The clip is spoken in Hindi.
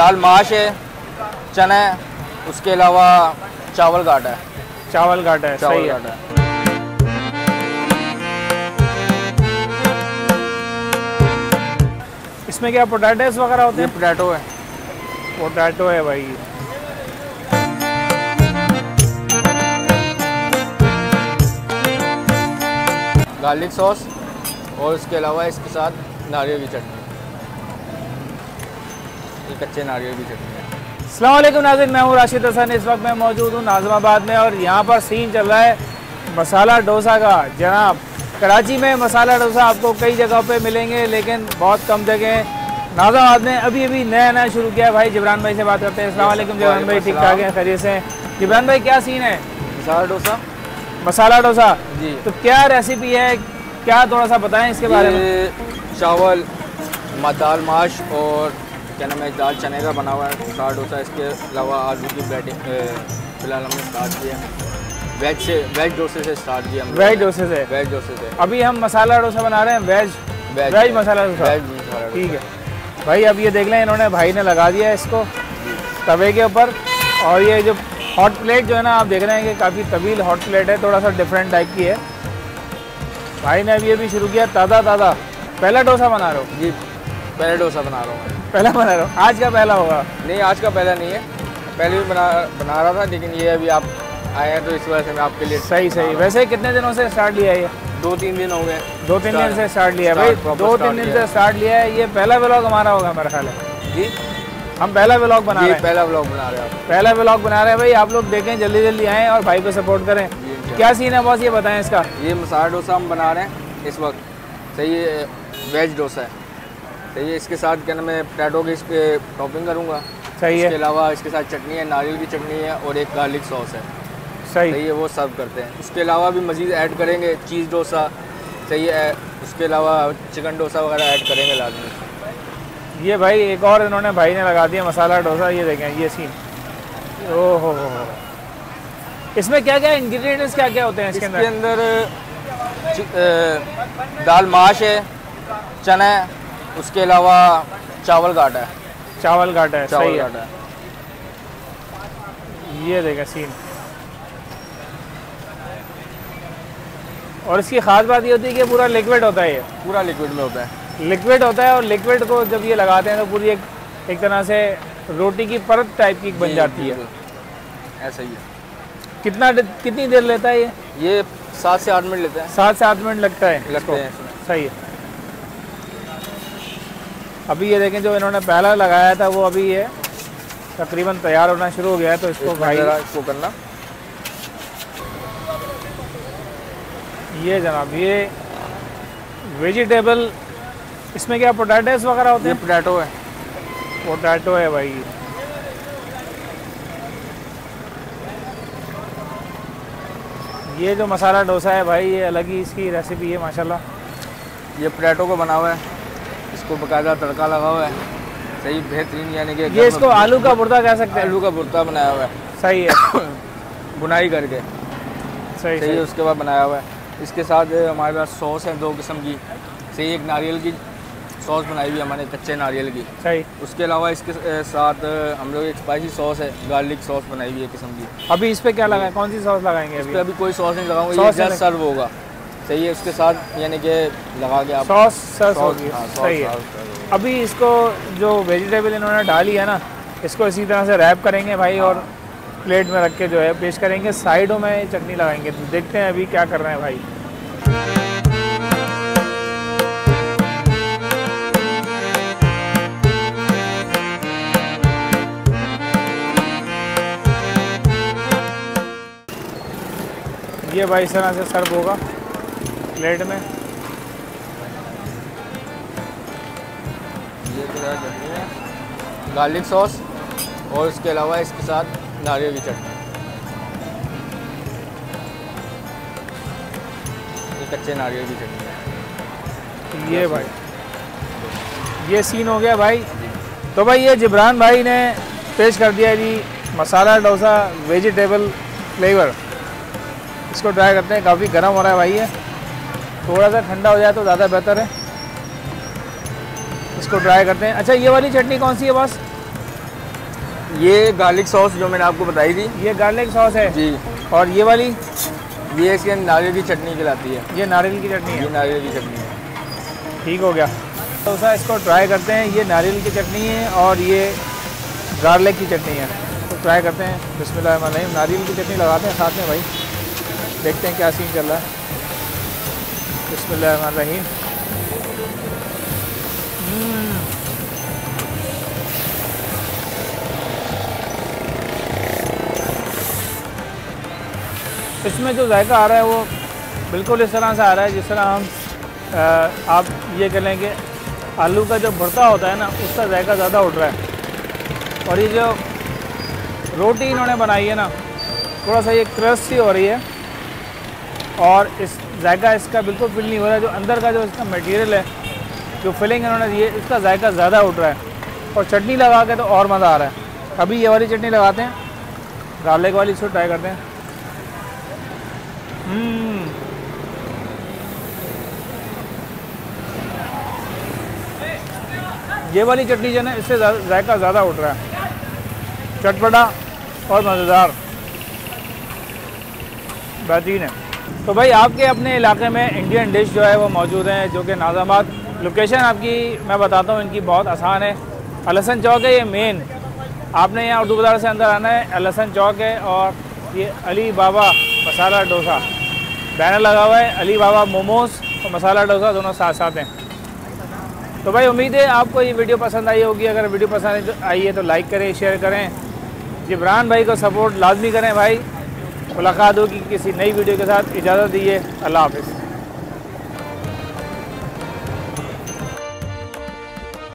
दाल माश है, चना है, उसके अलावा चावल घाटा है। चावल घाटा है, सही है। इसमें क्या पोटैटोस वगैरह होते हैं? पोटैटो है, पोटैटो है भाई। गार्लिक सॉस और उसके अलावा इसके साथ नारियल की चटनी, ये कच्चे नारियल की चटनी है। अस्सलाम वालेकुम नाज़रीन, मैं हूँ राशिद हसन। इस वक्त मैं मौजूद हूँ नाज़िमाबाद में और यहाँ पर सीन चल रहा है मसाला डोसा का। जनाब, कराची में मसाला डोसा आपको कई जगहों पे मिलेंगे लेकिन बहुत कम जगह। नाज़िमाबाद में अभी अभी नया शुरू किया है। भाई जिब्रान भाई से बात करते हैं। अस्सलाम वालेकुम जिब्रान भाई, ठीक ठाक है, खैरियत से? जिब्रान भाई क्या सीन है? मसाला डोसा जी। तो क्या रेसिपी है, क्या थोड़ा सा बताएं इसके बारे में। चावल, दाल माश और क्या नाम है, दाल चने का बना हुआ है मसाला डोसा। इसके अलावा आलू की बैटिंग फिलहाल हमने स्टार्ट किया है। वेज डोसे से स्टार्ट किया। वेज डोसे से अभी हम मसाला डोसा बना रहे हैं, वेज मसाला डोसा। ठीक है भाई, अब ये देख लें, इन्होंने भाई ने लगा दिया है इसको तवे के ऊपर। और ये जो हॉट प्लेट जो है ना, आप देख रहे हैं कि काफ़ी तवील हॉट प्लेट है, थोड़ा सा डिफरेंट टाइप की है। भाई ने अभी शुरू किया ताज़ा। पहला डोसा बना रहे हो? जी, पहला डोसा बना रहा हूँ। पहला बना रहे हो? आज का पहला होगा? नहीं, आज का पहला नहीं है, पहले भी बना रहा था, लेकिन ये अभी आप आए हैं तो इस वजह से मैं आपके लिए। सही। वैसे कितने दिनों से स्टार्ट लिया है ये? 2-3 दिन हो गए। 2-3 दिन से स्टार्ट लिया है भाई। 2-3 दिन से स्टार्ट लिया है। ये पहला व्लॉग हमारा होगा मेरा ख्याल है। जी, हम पहला व्लॉग बना रहे हैं। पहला व्लॉग बना रहे हैं। पहला व्लॉग बना रहे हैं भाई। आप लोग देखें, जल्दी आएँ और भाई को सपोर्ट करें। क्या सीन है बॉस, ये बताएं इसका। ये मसाला डोसा हम बना रहे हैं इस वक्त। सही है, वेज डोसा है। सही है, इसके साथ क्या नाम है, पोटैटो की इस पर टॉपिंग करूँगा। सही है। इसके अलावा इसके साथ चटनी है, नारियल की चटनी है और एक गार्लिक सॉस है। सही है, वो सर्व करते हैं। उसके अलावा भी मज़ीद ऐड करेंगे चीज़ डोसा। सही है, उसके अलावा चिकन डोसा वगैरह ऐड करेंगे लाजमी। ये भाई एक और इन्होंने भाई ने लगा दिया मसाला डोसा। ये देखें ये सीन। ओहो, इसमें क्या क्या इंग्रेडिएंट्स क्या होते हैं इसके अंदर? दाल माश है, चना है, उसके अलावा चावल घाटा है। सही है। ये देखें सीन। और इसकी ख़ास बात ये होती है कि पूरा लिक्विड होता है। ये पूरा लिक्विड में होता है। लिक्विड होता है और लिक्विड को जब ये लगाते हैं तो पूरी एक तरह से रोटी की परत टाइप की बन जाती है। ऐसा ही है। कितनी देर लेता है ये 7 से 8 मिनट लेता है। 7 से 8 मिनट लगते हैं। सही है। अभी ये देखें, जो इन्होंने पहला लगाया था वो अभी ये तकरीबन तैयार होना शुरू हो गया है। तो इसको भाई इसको करना। ये जनाब, ये वेजिटेबल, इसमें क्या पोटैटोस वगैरह होते हैं? पोटैटो है भाई। ये जो मसाला डोसा है भाई, ये अलग ही इसकी रेसिपी है माशाल्लाह। ये पोटैटो को बना हुआ है, इसको बकायदा तड़का लगा हुआ है। सही, बेहतरीन, यानी कि ये इसको आलू का भुर्ता कह सकते हैं। आलू का भुर्ता बनाया हुआ है। सही है। बुनाई करके। सही है, उसके बाद बनाया हुआ है। इसके साथ हमारे पास सॉस है 2 किस्म की। सही, एक नारियल की सॉस बनाई हुई है हमने, कच्चे नारियल की। सही। उसके अलावा इसके साथ हम लोग एक स्पाइसी सॉस है, गार्लिक सॉस बनाई हुई है किस्म की। अभी इस पे क्या लगाएं, कौन सी सॉस लगाएंगे? इस पे अभी कोई सॉस नहीं लगाऊंगा, ये जस्ट सर्व होगा। सही है, उसके साथ यानी कि लगा के आप सॉस सर्व होगी। सही है। अभी इसको जो वेजिटेबल इन्होंने डाली है ना, इसको इसी तरह से रैप करेंगे भाई और प्लेट में रख के जो है पेश करेंगे। साइडों में चटनी लगाएंगे। तो देखते हैं अभी क्या कर रहे हैं भाई। ये भाई इस तरह से सर्व होगा प्लेट में। ये चटनी है, गार्लिक सॉस और उसके अलावा इसके साथ नारियल की चटनी। ये कच्चे नारियल की चटनी है। ये भाई ये सीन हो गया भाई। तो भाई ये जिब्रान भाई ने पेश कर दिया जी मसाला डोसा वेजिटेबल फ्लेवर। इसको ट्राई करते हैं। काफ़ी गर्म हो रहा है भाई, ये थोड़ा सा ठंडा हो जाए तो ज़्यादा बेहतर है। इसको ट्राई करते हैं। अच्छा, ये वाली चटनी कौन सी है बॉस? ये गार्लिक सॉस जो मैंने आपको बताई थी, ये गार्लिक सॉस है जी। और ये वाली, ये इसके नारियल की चटनी कहलाती है। ये नारियल की चटनी ये है। नारियल की चटनी है। ठीक हो गया। डोसा इसको ट्राई करते हैं। ये नारियल की चटनी है और ये गार्लिक की चटनी है, तो ट्राई करते हैं। बिस्मिल्लाहिर्रहमानिर्रहीम। नारियल की चटनी लगाते हैं साथ में भाई, देखते हैं क्या सीन चल रहा है। बिस्मिल्लाहिर्रहमानिर्रहीम। इसमें जो जायका आ रहा है वो बिल्कुल इस तरह से आ रहा है जिस तरह हम आप ये कह लें कि आलू का जो भरता होता है ना, उसका जायका ज़्यादा उठ रहा है। और ये जो रोटी इन्होंने बनाई है ना, थोड़ा सा ये क्रश सी हो रही है और इस जायका इसका बिल्कुल फिल नहीं हो रहा है। जो अंदर का जो इसका मटेरियल है, जो फिलिंग इन्होंने दी है, इसका जायका ज़्यादा उठ रहा है। और चटनी लगा के तो और मज़ा आ रहा है। अभी ये वाली चटनी लगाते हैं, गार्लिक वाली, इसको ट्राई करते हैं। ये वाली चटनी जो है ना, इससे जायका ज़्यादा उठ रहा है, चटपटा और मज़ेदार, बेहतरीन है। तो भाई आपके अपने इलाके में इंडियन डिश जो है वो मौजूद हैं, जो कि नाज़ाबाद। लोकेशन आपकी मैं बताता हूँ, इनकी बहुत आसान है। अल हसन चौक है ये मेन, आपने यहाँ उर्दू बाज़ार से अंदर आना है। अल हसन चौक है और ये अली बाबा मसाला डोसा बैनर लगा हुआ है। अली बाबा मोमोज़ और मसाला डोसा दोनों साथ साथ हैं। तो भाई उम्मीद है आपको ये वीडियो पसंद आई होगी। अगर वीडियो पसंद आई है तो लाइक करें, शेयर करें, जिब्रान भाई को सपोर्ट लाजमी करें भाई। मुलाकात होगी किसी नई वीडियो के साथ। इजाज़त दीजिए, अल्लाह हाफ़िज़।